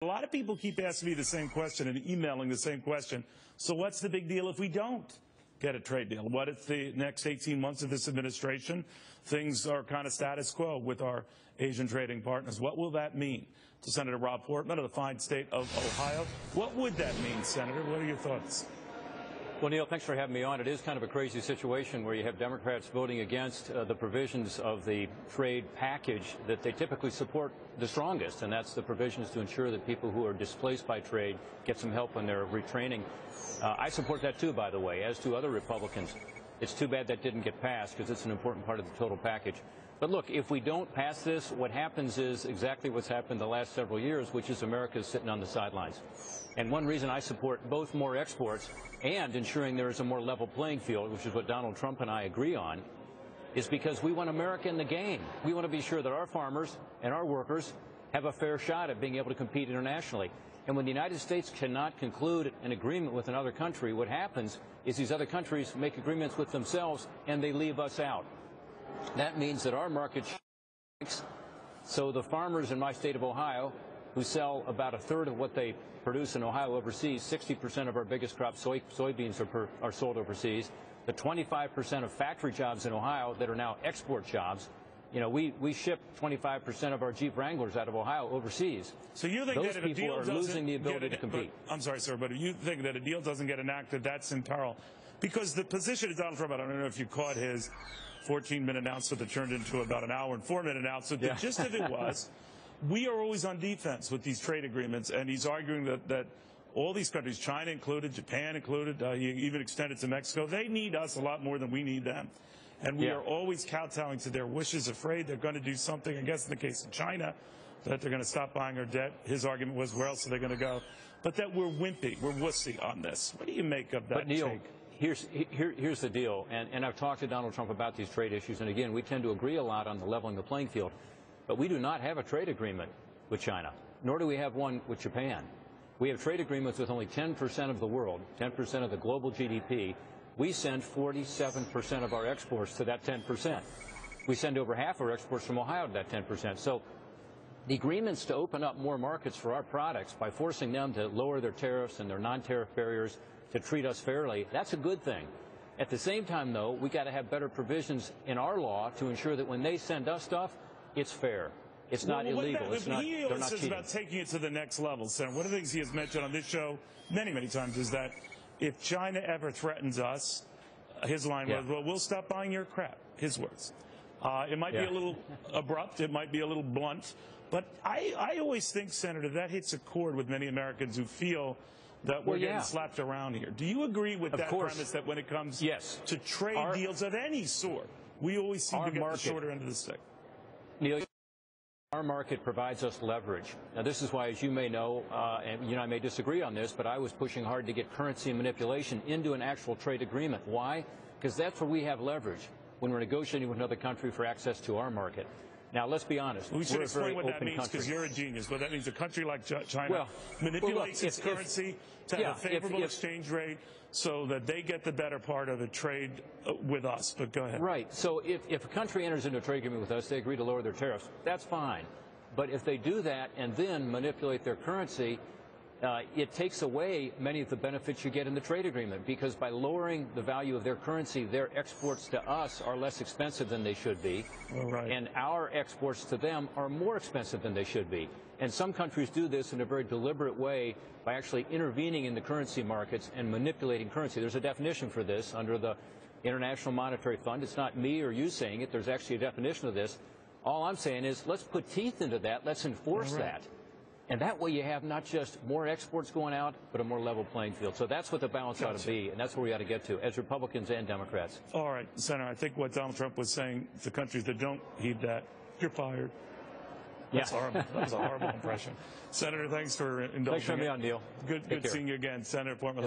A lot of people keep asking me the same question and emailing the same question. So what's the big deal if we don't get a trade deal? What if the next 18 months of this administration, things are kind of status quo with our Asian trading partners? What will that mean to Senator Rob Portman of the fine state of Ohio? What would that mean, Senator? What are your thoughts? Well, Neil, thanks for having me on. It is kind of a crazy situation where you have Democrats voting against the provisions of the trade package that they typically support the strongest, and that's the provisions to ensure that people who are displaced by trade get some help when they're retraining. I support that too, by the way, as do other Republicans. It's too bad that didn't get passed because it's an important part of the total package. But look, if we don't pass this, what happens is exactly what's happened the last several years, which is America is sitting on the sidelines. And one reason I support both more exports and ensuring there is a more level playing field, which is what Donald Trump and I agree on, is because we want America in the game. We want to be sure that our farmers and our workers have a fair shot at being able to compete internationally. And when the United States cannot conclude an agreement with another country, what happens is these other countries make agreements with themselves and they leave us out. That means that our market shrinks. So the farmers in my state of Ohio, who sell about a third of what they produce in Ohio overseas, 60% of our biggest crop, soybeans, are sold overseas. The 25% of factory jobs in Ohio that are now export jobs, you know, we ship 25% of our Jeep Wranglers out of Ohio overseas. So you think those that if a deal people are losing the ability to compete? I'm sorry, sir, but if you think that a deal doesn't get enacted, that's in peril. Because the position of Donald Trump, I don't know if you caught his 14-minute announcement that turned into about an hour and 4-minute announcement. The gist of it was, we are always on defense with these trade agreements, and he's arguing that all these countries, China included, Japan included, he even extended to Mexico, they need us a lot more than we need them. And we are always kowtowing to their wishes, afraid they're going to do something. I guess in the case of China, that they're going to stop buying our debt. His argument was, where else are they going to go? But that we're wimpy, we're wussy on this. What do you make of that? But Neil, here's the deal, and I've talked to Donald Trump about these trade issues, and again, we tend to agree a lot on the leveling the playing field. But we do not have a trade agreement with China, nor do we have one with Japan. We have trade agreements with only 10% of the world, 10% of the global GDP. We send 47% of our exports to that 10%. We send over half our exports from Ohio to that 10%. So the agreements to open up more markets for our products by forcing them to lower their tariffs and their non-tariff barriers to treat us fairly, that's a good thing. At the same time, though, we got to have better provisions in our law to ensure that when they send us stuff, it's fair. It's not illegal. It's not, he always says about taking it to the next level, Senator. One of the things he has mentioned on this show many, many times is that if China ever threatens us, his line was, well, we'll stop buying your crap, his words. It might be a little abrupt. It might be a little blunt. But I always think, Senator, that hits a chord with many Americans who feel that we're getting slapped around here. Do you agree with that premise that when it comes to trade deals of any sort, we always seem to get the shorter end of the stick? Neil, our market provides us leverage. Now, this is why, as you may know, and you and I may disagree on this, but I was pushing hard to get currency manipulation into an actual trade agreement. Why? Because that's where we have leverage when we're negotiating with another country for access to our market. Now, let's be honest. We should explain what that means, because you're a genius. What that means, a country like China manipulates its currency to have a favorable exchange rate so that they get the better part of a trade with us. But go ahead. Right. So if a country enters into a trade agreement with us, they agree to lower their tariffs. That's fine. But if they do that and then manipulate their currency, it takes away many of the benefits you get in the trade agreement, because by lowering the value of their currency, their exports to us are less expensive than they should be, and our exports to them are more expensive than they should be. And some countries do this in a very deliberate way by actually intervening in the currency markets and manipulating currency. There's a definition for this under the International Monetary Fund. It's not me or you saying it. There's actually a definition of this. All I'm saying is, let's put teeth into that. Let's enforce that. And that way you have not just more exports going out, but a more level playing field. So that's what the balance ought to be, and that's where we ought to get to, as Republicans and Democrats. All right, Senator, I think what Donald Trump was saying to countries that don't heed that, you're fired. That's horrible. That was a horrible impression. Senator, thanks for indulging. Thanks for having me on, Neil. Good seeing you again, Senator Portman.